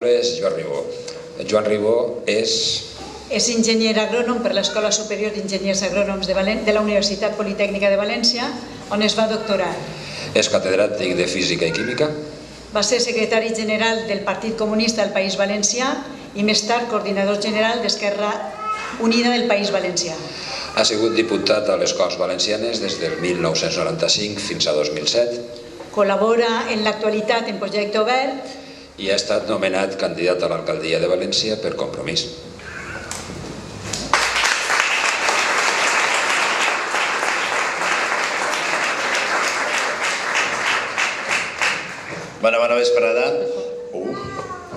És Joan Ribó. Joan Ribó és enginyer agrònom per l'Escola Superior d'Enginyers Agrònoms de la Universitat Politècnica de València, on es va doctorar. És catedràtic de Física i Química. Va ser secretari general del Partit Comunista del País Valencià i més tard coordinador general d'Esquerra Unida del País Valencià. Ha sigut diputat a les Corts Valencianes des del 1995 fins a 2007. Col·labora en l'actualitat en Projecte Obert i ha estat nomenat candidat a l'alcaldia de València per Compromís. Bona vesprada.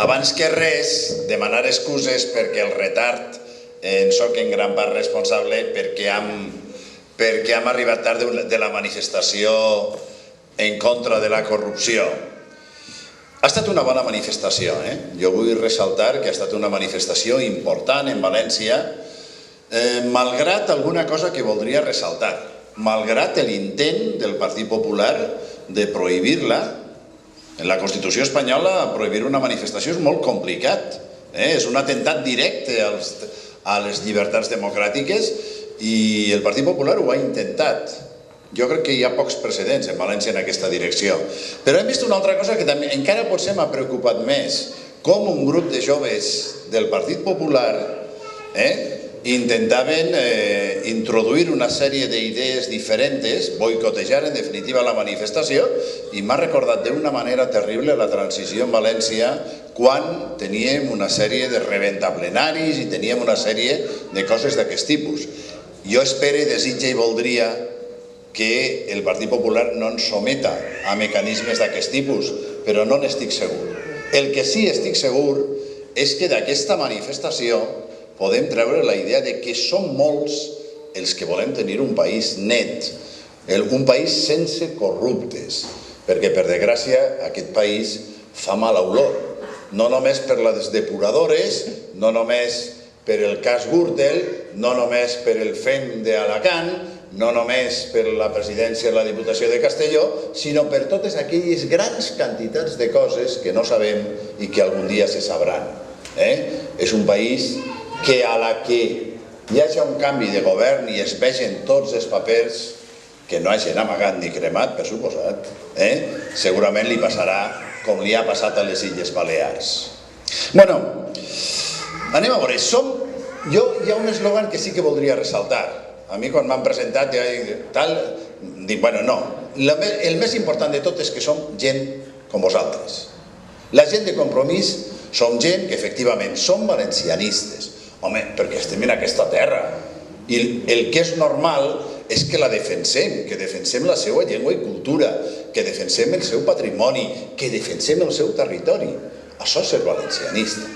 Abans que res, demanar excuses perquè el retard en soc en gran part responsable perquè hem arribat tard de la manifestació en contra de la corrupció. Ha estat una bona manifestació, Jo vull ressaltar que ha estat una manifestació important en València, malgrat alguna cosa que voldria ressaltar. Malgrat l'intent del Partit Popular de prohibir-la, en la Constitució espanyola prohibir una manifestació és molt complicat. És un atemptat directe a les llibertats democràtiques i el Partit Popular ho ha intentat. Jo crec que hi ha pocs precedents en València en aquesta direcció. Però hem vist una altra cosa que encara potser m'ha preocupat més, com un grup de joves del Partit Popular intentaven introduir una sèrie d'idees diferents, boicotejar en definitiva la manifestació, i m'ha recordat d'una manera terrible la transició en València quan teníem una sèrie de reventaplenaris i teníem una sèrie de coses d'aquest tipus. Jo espero, desitge i voldria que el Partit Popular no ens someta a mecanismes d'aquest tipus, però no n'estic segur. El que sí estic segur és que d'aquesta manifestació podem treure la idea de que som molts els que volem tenir un país net, un país sense corruptes, perquè per desgràcia aquest país fa mala olor, no només per les depuradores, no només per el cas Gürtel, no només per el FEM d'Alacant, no només per la presidència de la Diputació de Castelló, sinó per totes aquelles grans quantitats de coses que no sabem i que algun dia se sabran. És un país que a la que hi hagi un canvi de govern i es vegen tots els papers, que no hagin amagat ni cremat, per suposat, segurament li passarà com li ha passat a les Illes Balears. Bueno, anem a veure. Hi ha un eslògan que sí que voldria ressaltar. A mi quan m'han presentat dic, bueno, no, el més important de tot és que som gent com vosaltres. La gent de Compromís som gent que efectivament som valencianistes, home, perquè estem en aquesta terra i el que és normal és que la defensem, que defensem la seva llengua i cultura, que defensem el seu patrimoni, que defensem el seu territori. Això és ser valencianista.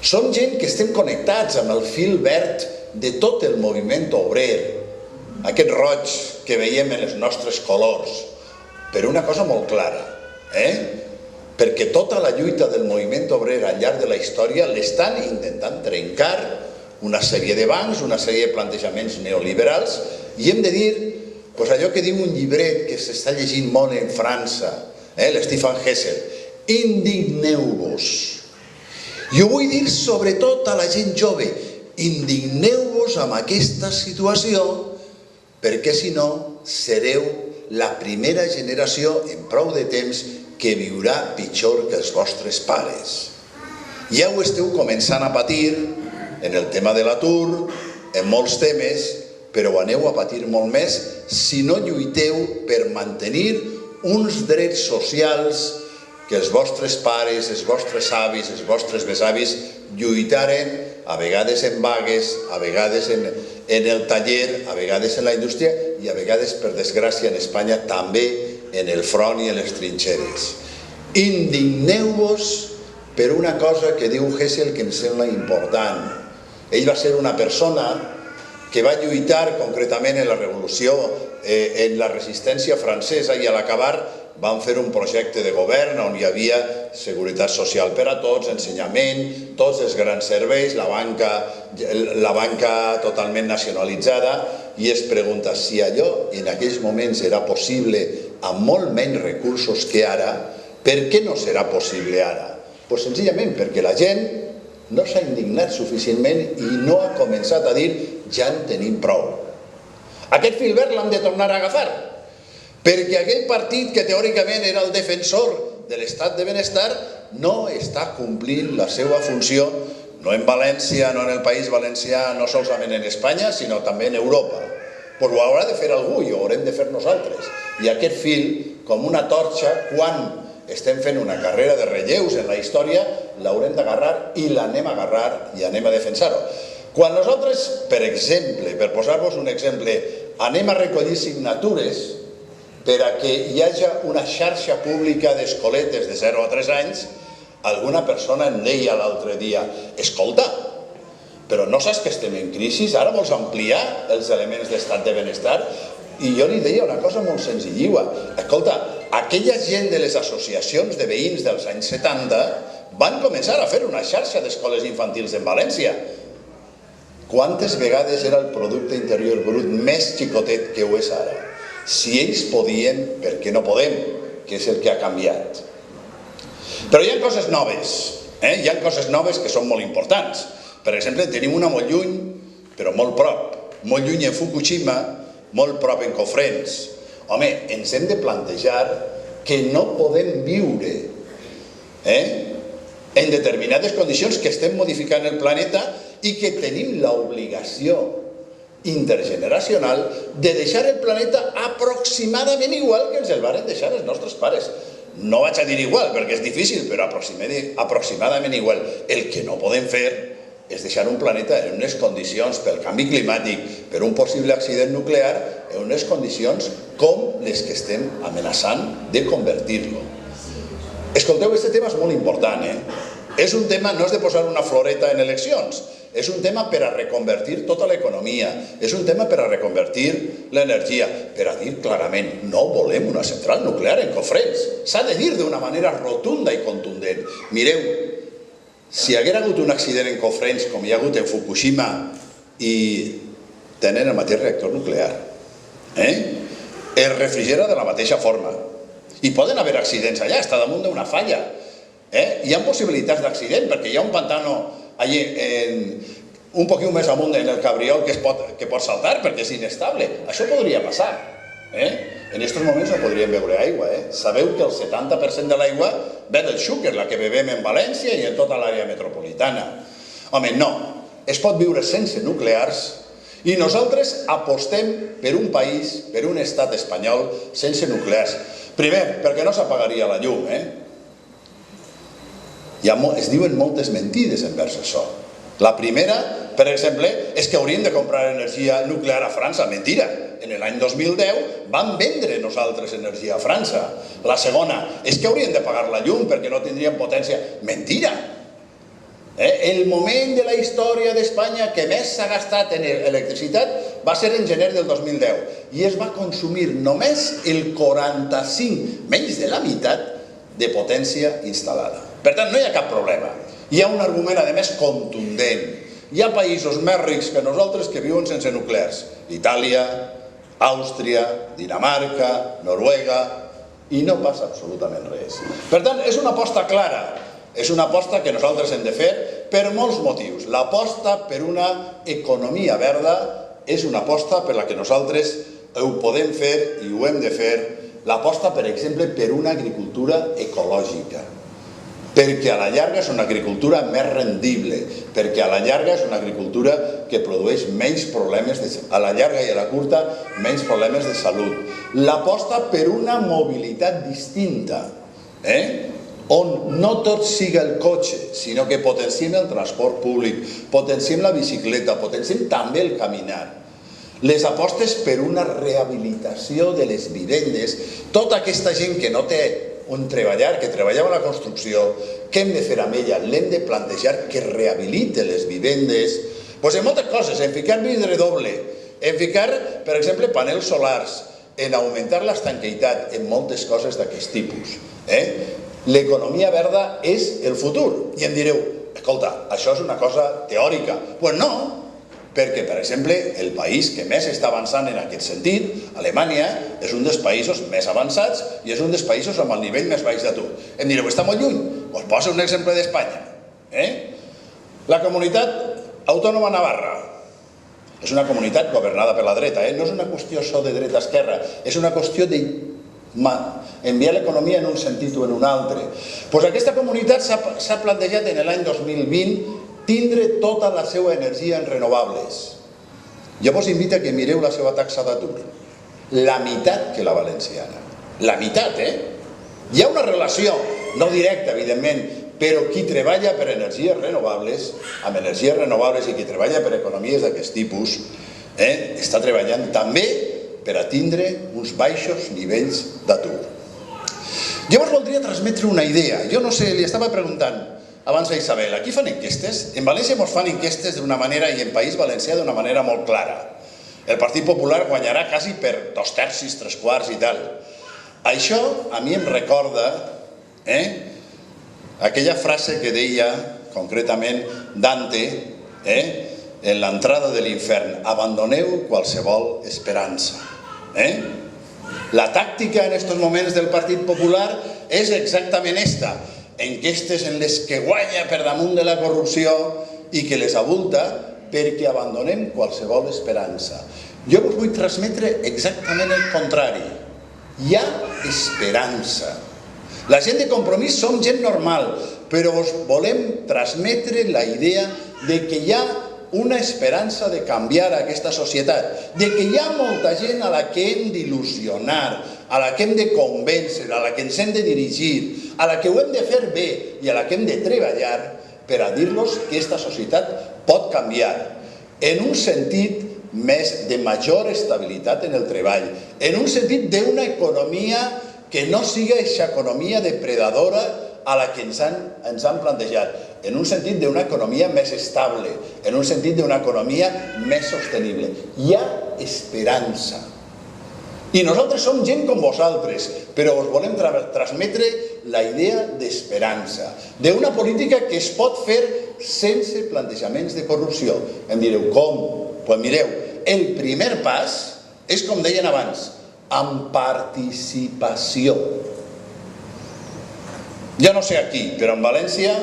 Som gent que estem connectats amb el fil verd de tot el moviment obrer, aquest roig que veiem en els nostres colors, per una cosa molt clara, perquè tota la lluita del moviment obrer al llarg de la història l'estan intentant trencar una sèrie de bancs, una sèrie de plantejaments neoliberals, i hem de dir allò que diu un llibret que s'està llegint molt en França, l'Stefan Hessel, indigneu-vos. Jo vull dir sobretot a la gent jove, indigneu-vos amb aquesta situació perquè si no sereu la primera generació en prou de temps que viurà pitjor que els vostres pares. Ja ho esteu començant a patir en el tema de l'atur, en molts temes, però ho aneu a patir molt més si no lluiteu per mantenir uns drets socials que els vostres pares, els vostres avis, els vostres besavis lluitaren a vegades en vagues, a vegades en el taller, a vegades en la indústria i a vegades, per desgràcia, en Espanya també en el front i en les trinxeres. Indigneu-vos per una cosa que diu Hessel que em sembla important. Ell va ser una persona que va lluitar concretament en la revolució, en la resistència francesa, i a l'acabar van fer un projecte de govern on hi havia seguretat social per a tots, ensenyament, tots els grans serveis, la banca totalment nacionalitzada, i es pregunta si allò en aquells moments era possible amb molt menys recursos que ara, per què no serà possible ara? Doncs senzillament perquè la gent no s'ha indignat suficientment i no ha començat a dir ja en tenim prou. Aquest fil verd l'hem de tornar a agafar, perquè aquell partit que teòricament era el defensor de l'estat de benestar no està complint la seva funció, no en València, no en el País Valencià, no solament en Espanya, sinó també en Europa. Però ho haurà de fer algú i ho haurem de fer nosaltres. I aquest fil, com una torxa, quan estem fent una carrera de relleus en la història, l'haurem d'agarrar i l'anem a agarrar i anem a defensar-ho. Quan nosaltres, per exemple, per posar-vos un exemple, anem a recollir signatures per a que hi hagi una xarxa pública d'escoletes de 0 a 3 anys, alguna persona em deia l'altre dia, escolta, però no saps que estem en crisi, ara vols ampliar els elements d'estat de benestar? I jo li deia una cosa molt senzilla, escolta, aquella gent de les associacions de veïns dels anys 70 van començar a fer una xarxa d'escoles infantils en València. Quantes vegades era el producte interior brut més xicotet que ho és ara? Si ells podien, per què no podem? Que és el que ha canviat. Però hi ha coses noves, hi ha coses noves que són molt importants. Per exemple, tenim una molt lluny, però molt prop. Molt lluny en Fukushima, molt prop en Cofrents. Home, ens hem de plantejar que no podem viure en determinades condicions, que estem modificant el planeta i que tenim l'obligació intergeneracional de deixar el planeta aproximadament igual que ens el varen deixar els nostres pares. No vaig a dir igual, perquè és difícil, però aproximadament igual. El que no podem fer és deixar un planeta en unes condicions pel canvi climàtic, per un possible accident nuclear, en unes condicions com les que estem amenaçant de convertir-lo. Escolteu, aquest tema és molt important, És un tema, no és de posar una floreta en eleccions, és un tema per a reconvertir tota l'economia, és un tema per a reconvertir l'energia, per a dir clarament, no volem una central nuclear en Cofrents. S'ha de dir d'una manera rotunda i contundent. Mireu, si hi hagués hagut un accident en Cofrents, com hi ha hagut en Fukushima, i tenen el mateix reactor nuclear, es refrigera de la mateixa forma. I poden haver accidents allà, està damunt d'una falla. Hi ha possibilitats d'accident, perquè hi ha un pantano allí, un poquet més amunt en el Cabriol, que pot saltar perquè és inestable. Això podria passar. En aquests moments no podríem beure aigua. Sabeu que el 70% de l'aigua ve del Xúquer, la que bevem en València i en tota l'àrea metropolitana. Home, no. Es pot viure sense nuclears i nosaltres apostem per un país, per un estat espanyol sense nuclears. Primer, perquè no s'apagaria la llum, es diuen moltes mentides envers això. La primera, per exemple, és que hauríem de comprar energia nuclear a França. Mentira! En l'any 2010 vam vendre nosaltres energia a França. La segona, és que hauríem de pagar la llum perquè no tindríem potència. Mentira! El moment de la història d'Espanya que més s'ha gastat en electricitat va ser en gener del 2010 i es va consumir només el 45, menys de la meitat, de potència instal·lada. Per tant, no hi ha cap problema. Hi ha un argument, a més, contundent. Hi ha països més rics que nosaltres que viuen sense nuclears. Itàlia, Àustria, Dinamarca, Noruega, i no passa absolutament res. Per tant, és una aposta clara. És una aposta que nosaltres hem de fer per molts motius. L'aposta per una economia verda és una aposta per la que nosaltres ho podem fer i ho hem de fer. L'aposta, per exemple, per una agricultura ecològica, perquè a la llarga és una agricultura més rendible, perquè a la llarga és una agricultura que produeix menys problemes, a la llarga i a la curta, menys problemes de salut. L'aposta per una mobilitat distinta, on no tot siga el cotxe, sinó que potenciem el transport públic, potenciem la bicicleta, potenciem també el caminar. Les apostes per una rehabilitació de les vivendes, tota aquesta gent que no té on treballar, que treballava a la construcció, què hem de fer amb ella? L'hem de plantejar que rehabilite les vivendes, doncs en moltes coses, en ficar vidre doble, en ficar, per exemple, panels solars, en augmentar l'estanqueïtat, en moltes coses d'aquest tipus. L'economia verda és el futur. I em direu, escolta, això és una cosa teòrica. Doncs no, perquè, per exemple, el país que més està avançant en aquest sentit, Alemanya, és un dels països més avançats i és un dels països amb el nivell més baix d'atur. Em direu, està molt lluny? Us poso un exemple d'Espanya. La comunitat autònoma Navarra és una comunitat governada per la dreta. No és una qüestió so de dreta-esquerra, és una qüestió d'enviar l'economia en un sentit o en un altre. Doncs aquesta comunitat s'ha plantejat en l'any 2020 tindre tota la seva energia en renovables. Jo vos invito a que mireu la seva taxa d'atur. La meitat que la valenciana. La meitat, Hi ha una relació, no directa, evidentment, però qui treballa per energies renovables, amb energies renovables i qui treballa per economies d'aquest tipus, està treballant també per a tindre uns baixos nivells d'atur. Jo vos voldria transmetre una idea. Jo no sé, li estava preguntant abans a Isabel, aquí fan enquestes? En València ens fan enquestes d'una manera i en País Valencià d'una manera molt clara. El Partit Popular guanyarà quasi per 2/3, 3/4 i tal. Això a mi em recorda aquella frase que deia concretament Dante en l'entrada de l'infern: abandoneu qualsevol esperança. La tàctica en aquests moments del Partit Popular és exactament esta: enquestes en les que guanya per damunt de la corrupció i que les avulta perquè abandonem qualsevol esperança. Jo us vull transmetre exactament el contrari. Hi ha esperança. La gent de Compromís som gent normal, però us volem transmetre la idea de que hi ha una esperança de canviar aquesta societat, de que hi ha molta gent a la que hem d'il·lusionar, a la que hem de convèncer, a la que ens hem de dirigir, a la que ho hem de fer bé i a la que hem de treballar per a dir-los que aquesta societat pot canviar en un sentit més de major estabilitat en el treball, en un sentit d'una economia que no sigui aquesta economia depredadora a la que ens han plantejat, en un sentit d'una economia més estable, en un sentit d'una economia més sostenible. Hi ha esperança. I nosaltres som gent com vosaltres, però us volem transmetre la idea d'esperança, d'una política que es pot fer sense plantejaments de corrupció. Em direu, com? Doncs mireu, el primer pas és, com deien abans, amb participació. Jo no sé aquí, però en València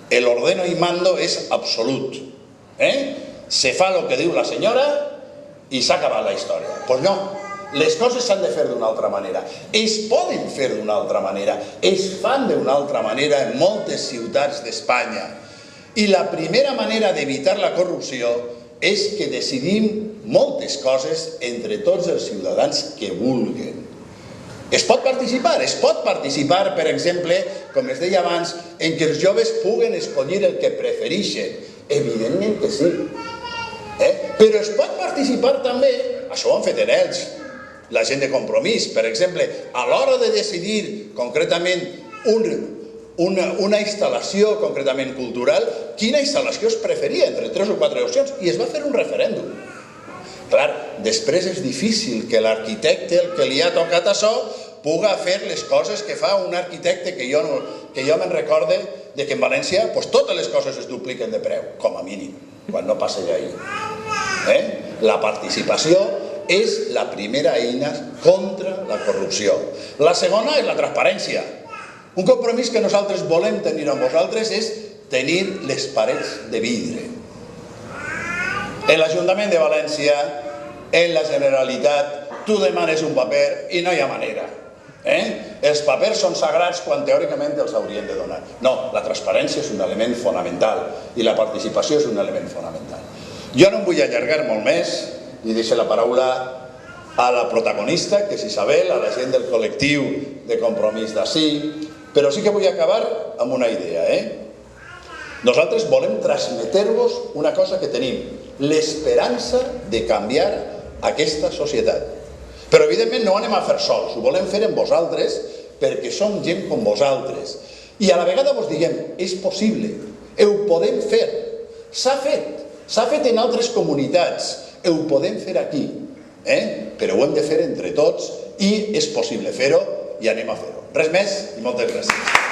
el ordeno y mando és absolut. Se fa el que diu la senyora i s'ha acabat la història. Doncs no, les coses s'han de fer d'una altra manera. Es poden fer d'una altra manera, es fan d'una altra manera en moltes ciutats d'Espanya. I la primera manera d'evitar la corrupció és que decidim moltes coses entre tots els ciutadans que vulguin. Es pot participar, per exemple, com es deia abans, en que els joves puguen escollir el que prefereixen. Evidentment que sí. Però es pot participar també, això ho han fet en ells, la gent de Compromís, per exemple, a l'hora de decidir concretament una instal·lació concretament cultural, quina instal·lació es preferia entre 3 o 4 opcions, i es va fer un referèndum. Clar, després és difícil que l'arquitecte, el que li ha tocat això, puga fer les coses que fa un arquitecte que jo me'n recorde que en València totes les coses es dupliquen de preu, com a mínim, quan no passa ja ahir. La participació és la primera eina contra la corrupció. La segona és la transparència. Un compromís que nosaltres volem tenir amb vosaltres és tenir les parets de vidre. En l'Ajuntament de València, en la Generalitat, tu demanes un paper i no hi ha manera. Els papers són sagrats quan teòricament els haurien de donar. No, la transparència és un element fonamental i la participació és un element fonamental. Jo no em vull allargar molt més i deixo la paraula a la protagonista, que és Isabel, a la gent del col·lectiu de Compromís d'ací, però sí que vull acabar amb una idea. Nosaltres volem transmetre-vos una cosa que tenim, l'esperança de canviar aquesta societat. Però evidentment no ho anem a fer sols, ho volem fer amb vosaltres perquè som gent com vosaltres. I a la vegada vos diguem, és possible, ho podem fer, s'ha fet en altres comunitats, ho podem fer aquí, però ho hem de fer entre tots i és possible fer-ho i anem a fer-ho. Res més i moltes gràcies.